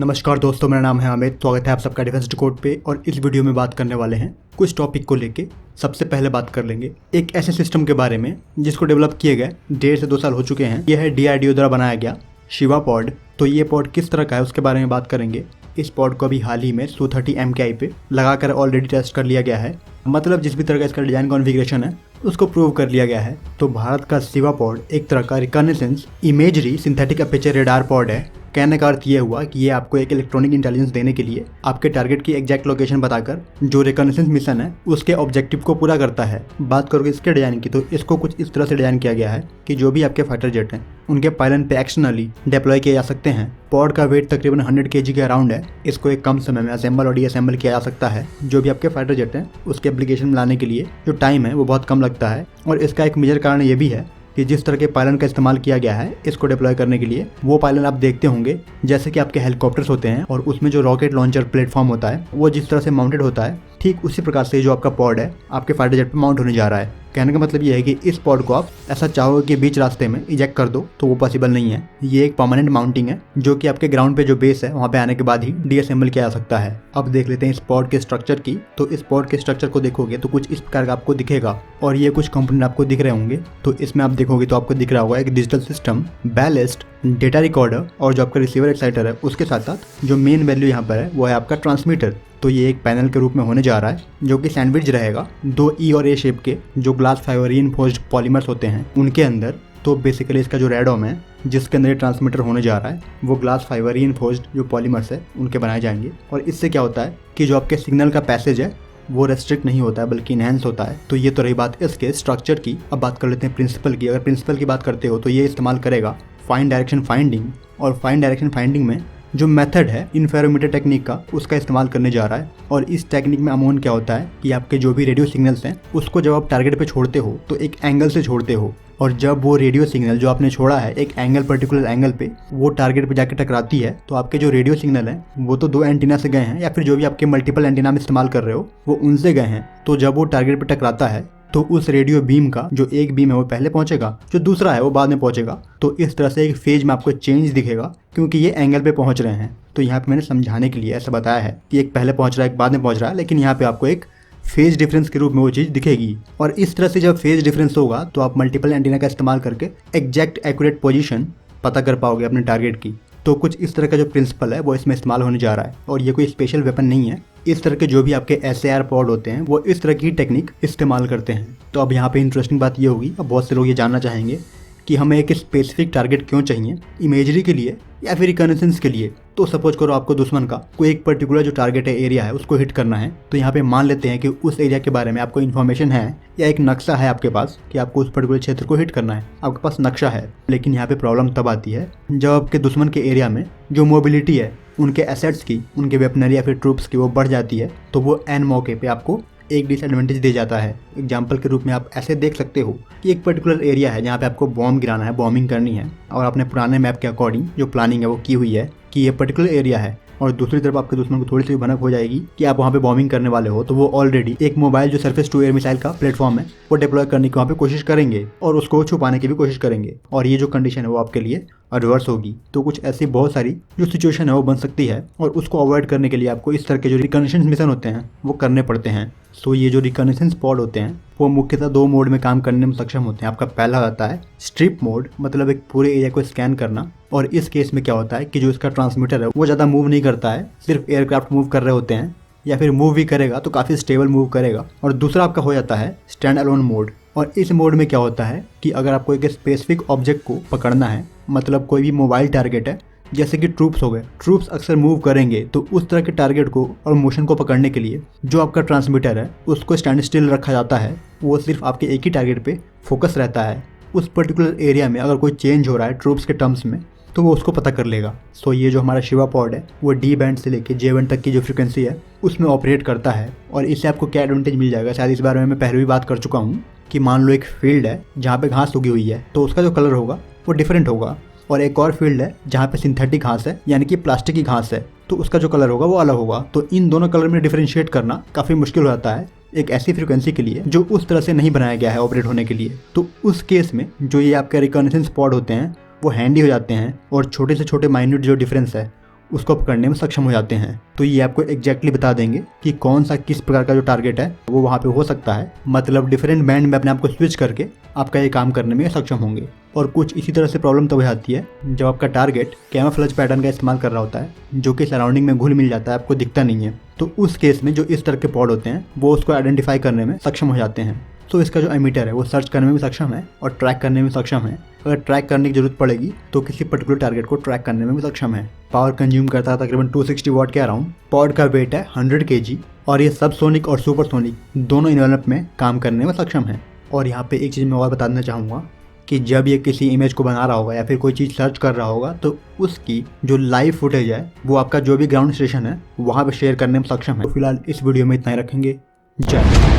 नमस्कार दोस्तों, मेरा नाम है अमित। स्वागत है आप सबका डिफेंस डिकोड पे। और इस वीडियो में बात करने वाले हैं कुछ टॉपिक को लेके। सबसे पहले बात कर लेंगे एक ऐसे सिस्टम के बारे में जिसको डेवलप किए गए 1.5 से 2 साल हो चुके हैं। यह है DRDO द्वारा बनाया गया शिवा पॉड। तो ये पॉड किस तरह का है उसके बारे में बात करेंगे। इस पॉड को अभी हाल ही में Su-30 MKI पे लगाकर ऑलरेडी टेस्ट कर लिया गया है। मतलब जिस भी तरह का इसका डिजाइन कॉन्फ़िगरेशन है उसको प्रूव कर लिया गया है। तो भारत का शिवा पॉड एक तरह का reconnaissance imagery synthetic aperture radar pod है। कहने का अर्थ ये हुआ कि ये आपको एक इलेक्ट्रॉनिक इंटेलिजेंस देने के लिए आपके टारगेट की एग्जैक्ट लोकेशन बताकर जो रिकॉग्निसेंस मिशन है उसके ऑब्जेक्टिव को पूरा करता है। बात करोगे इसके डिजाइन की, तो इसको कुछ इस तरह से डिजाइन किया गया है कि जो भी आपके फाइटर जेट हैं उनके पायलन पे एक्सटर्नली डिप्लॉय किए जा सकते हैं। पॉड का वेट तकरीबन 100 kg के अराउंड है। इसको एक कम समय में असेंबल और डीअसेंबल किया जा सकता है। जो भी आपके फाइटर जेट हैं उसके एप्लीकेशन में लाने के लिए जो टाइम है वो बहुत कम लगता है। और इसका एक मेजर कारण ये भी है कि जिस तरह के पायलन का इस्तेमाल किया गया है इसको डिप्लॉय करने के लिए, वो पायलन आप देखते होंगे जैसे कि आपके हेलीकॉप्टर्स होते हैं और उसमें जो रॉकेट लॉन्चर प्लेटफॉर्म होता है वो जिस तरह से माउंटेड होता है, ठीक उसी प्रकार से जो आपका पॉड है आपके फाइटर जेट पे माउंट होने जा रहा है। कहने का मतलब ये है कि इस पॉड को आप ऐसा चाहोगे कि बीच रास्ते में इजेक्ट कर दो तो वो पॉसिबल नहीं है। ये एक परमानेंट माउंटिंग है जो कि आपके ग्राउंड पे जो बेस है वहाँ पे आने के बाद ही डीअसेंबल किया जा सकता है। अब देख लेते हैं इस पॉड के स्ट्रक्चर की। तो इस पॉड के स्ट्रक्चर को देखोगे तो कुछ इस प्रकार का आपको दिखेगा और ये कुछ कंपोनेंट आपको दिख रहे होंगे। तो इसमें आप देखोगे तो आपको दिख रहा होगा एक डिजिटल सिस्टम, बैलिस्ट, डेटा रिकॉर्डर और जो आपका रिसीवर एक्साइटर है उसके साथ साथ जो मेन वैल्यू यहाँ पर है वो है आपका ट्रांसमीटर। तो ये एक पैनल के रूप में होने जा रहा है जो कि सैंडविच रहेगा 2 E और A शेप के जो ग्लास फाइबर रीइंफोर्स्ड पॉलीमर्स होते हैं उनके अंदर। तो बेसिकली इसका जो रेडोम है जिसके अंदर ये ट्रांसमीटर होने जा रहा है वो ग्लास फाइबर रीइंफोर्स्ड जो पॉलीमर्स है उनके बनाए जाएंगे। और इससे क्या होता है कि जो आपके सिग्नल का पैसेज है वो रेस्ट्रिक्ट नहीं होता है बल्कि इनहेंस होता है। तो ये तो रही बात इसके स्ट्रक्चर की। अब बात कर लेते हैं प्रिंसिपल की। अगर प्रिंसिपल की बात करते हो तो ये इस्तेमाल करेगा फाइन डायरेक्शन फाइंडिंग। और फाइन डायरेक्शन फाइंडिंग में जो मेथड है इंटरफेरोमीटर टेक्निक का उसका इस्तेमाल करने जा रहा है। और इस टेक्निक में अमूमन क्या होता है कि आपके जो भी रेडियो सिग्नल्स हैं उसको जब आप टारगेट पे छोड़ते हो तो एक एंगल से छोड़ते हो, और जब वो रेडियो सिग्नल जो आपने छोड़ा है एक एंगल पर्टिकुलर एंगल पे वो टारगेट पे जाके टकराती है तो आपके जो रेडियो सिग्नल है वो तो 2 एंटीना से गए हैं या फिर जो भी आपके मल्टीपल एंटीना में इस्तेमाल कर रहे हो वो उनसे गए हैं। तो जब वो टारगेट पे टकराता है तो उस रेडियो बीम का जो एक बीम है वो पहले पहुंचेगा, जो दूसरा है वो बाद में पहुंचेगा। तो इस तरह से एक फेज में आपको चेंज दिखेगा क्योंकि ये एंगल पे पहुंच रहे हैं। तो यहाँ पे मैंने समझाने के लिए ऐसा बताया है कि एक पहले पहुंच रहा है एक बाद में पहुंच रहा है, लेकिन यहाँ पे आपको एक फेज डिफरेंस के रूप में वो चीज़ दिखेगी। और इस तरह से जब फेज डिफरेंस होगा तो आप मल्टीपल एंटीना का इस्तेमाल करके एग्जैक्ट एक्यूरेट पोजीशन पता कर पाओगे अपने टारगेट की। तो कुछ इस तरह का जो प्रिंसिपल है वो इसमें इस्तेमाल होने जा रहा है। और ये कोई स्पेशल वेपन नहीं है। इस तरह के जो भी आपके SAR पॉड होते हैं वो इस तरह की टेक्निक इस्तेमाल करते हैं। तो अब यहाँ पे इंटरेस्टिंग बात ये होगी, अब बहुत से लोग ये जानना चाहेंगे कि हमें एक स्पेसिफिक टारगेट क्यों चाहिए, इमेजरी के लिए या फिर रिकॉग्निसेंस के लिए। तो सपोज करो आपको दुश्मन का कोई एक पर्टिकुलर जो टारगेट है एरिया है उसको हिट करना है। तो यहाँ पे मान लेते हैं कि उस एरिया के बारे में आपको इन्फॉर्मेशन है या एक नक्शा है आपके पास कि आपको उस पर्टिकुलर क्षेत्र को हिट करना है, आपके पास नक्शा है। लेकिन यहाँ पे प्रॉब्लम तब आती है जब आपके दुश्मन के एरिया में जो मोबिलिटी है उनके एसेट्स की, उनके वेपनरी या फिर ट्रूप्स की वो बढ़ जाती है। तो वो एन मौके पे आपको एक डिसएडवांटेज दे जाता है। एग्जाम्पल के रूप में आप ऐसे देख सकते हो कि एक पर्टिकुलर एरिया है जहाँ पे आपको बॉम्ब गिराना है, बॉम्बिंग करनी है, और आपने पुराने मैप के अकॉर्डिंग जो प्लानिंग है वो की हुई है कि ये पर्टिकुलर एरिया है। और दूसरी तरफ आपके दुश्मन को थोड़ी सी भनक हो जाएगी कि आप वहाँ पे बॉम्बिंग करने वाले हो, तो वो ऑलरेडी एक मोबाइल जो सरफेस टू एयर मिसाइल का प्लेटफॉर्म है वो डिप्लॉय करने की वहाँ पे कोशिश करेंगे और उसको छुपाने की भी कोशिश करेंगे। और ये जो कंडीशन है वो आपके लिए रिवर्स होगी। तो कुछ ऐसी बहुत सारी जो सिचुएशन है वो बन सकती है और उसको अवॉइड करने के लिए आपको इस तरह के जो रिकॉग्निशन मिशन होते हैं वो करने पड़ते हैं। सो ये जो रिकॉग्निसेंस पॉड होते हैं वो मुख्यतः 2 मोड में काम करने में सक्षम होते हैं। आपका पहला आता है स्ट्रिप मोड, मतलब एक पूरे एरिया को स्कैन करना। और इस केस में क्या होता है कि जो इसका ट्रांसमीटर है वो ज़्यादा मूव नहीं करता है, सिर्फ एयरक्राफ्ट मूव कर रहे होते हैं या फिर मूव भी करेगा तो काफ़ी स्टेबल मूव करेगा। और दूसरा आपका हो जाता है स्टैंड अलोन मोड। और इस मोड में क्या होता है कि अगर आपको एक स्पेसिफिक ऑब्जेक्ट को पकड़ना है, मतलब कोई भी मोबाइल टारगेट है जैसे कि ट्रूप्स हो गए, ट्रूप्स अक्सर मूव करेंगे, तो उस तरह के टारगेट को और मोशन को पकड़ने के लिए जो आपका ट्रांसमीटर है उसको स्टैंड स्टिल रखा जाता है। वो सिर्फ आपके एक ही टारगेट पे फोकस रहता है। उस पर्टिकुलर एरिया में अगर कोई चेंज हो रहा है ट्रूप्स के टर्म्स में तो वो उसको पता कर लेगा। सो ये जो हमारा शिवा पॉड है वो D बैंड से लेके J बैंड तक की जो फ्रिक्वेंसी है उसमें ऑपरेट करता है। और इससे आपको क्या एडवांटेज मिल जाएगा, शायद इस बारे में मैं पहले भी बात कर चुका हूँ कि मान लो एक फील्ड है जहाँ पे घास उगी हुई है तो उसका जो कलर होगा वो डिफरेंट होगा। और एक और फील्ड है जहाँ पे सिंथेटिक घास है यानी कि प्लास्टिक की घास है तो उसका जो कलर होगा वो अलग होगा। तो इन दोनों कलर में डिफरेंशिएट करना काफ़ी मुश्किल हो जाता है एक ऐसी फ्रिक्वेंसी के लिए जो उस तरह से नहीं बनाया गया है ऑपरेट होने के लिए। तो उस केस में जो ये आपके रिकॉग्निसेंस पॉड होते हैं वो हैंडी हो जाते हैं और छोटे से छोटे माइन्यूट जो डिफरेंस है उसको पकड़ने में सक्षम हो जाते हैं। तो ये आपको एग्जैक्टली बता देंगे कि कौन सा किस प्रकार का जो टारगेट है वो वहाँ पे हो सकता है। मतलब डिफरेंट बैंड में अपने आप को स्विच करके आपका ये काम करने में सक्षम होंगे। और कुछ इसी तरह से प्रॉब्लम तब आती है जब आपका टारगेट कैमोफ्लेज पैटर्न का इस्तेमाल कर रहा होता है, जो कि सराउंडिंग में घुल मिल जाता है, आपको दिखता नहीं है। तो उस केस में जो इस तरह के पॉड होते हैं वो उसको आइडेंटिफाई करने में सक्षम हो जाते हैं। तो इसका जो एमिटर है वो सर्च करने में भी सक्षम है और ट्रैक करने में सक्षम है। अगर ट्रैक करने की जरूरत पड़ेगी तो किसी पर्टिकुलर टारगेट को ट्रैक करने में भी सक्षम है। पावर कंज्यूम करता है तकरीबन 260 वाट के अराउंड। पॉड का वेट है 100 kg और ये सब सोनिक और सुपरसोनिक दोनों इन्वेलप में काम करने में सक्षम है। और यहाँ पे एक चीज़ मैं और बता देना चाहूँगा कि जब ये किसी इमेज को बना रहा होगा या फिर कोई चीज़ सर्च कर रहा होगा तो उसकी जो लाइव फुटेज है वो आपका जो भी ग्राउंड स्टेशन है वहाँ पे शेयर करने में सक्षम है। तो फिलहाल इस वीडियो में इतना ही रखेंगे। जय हिंद।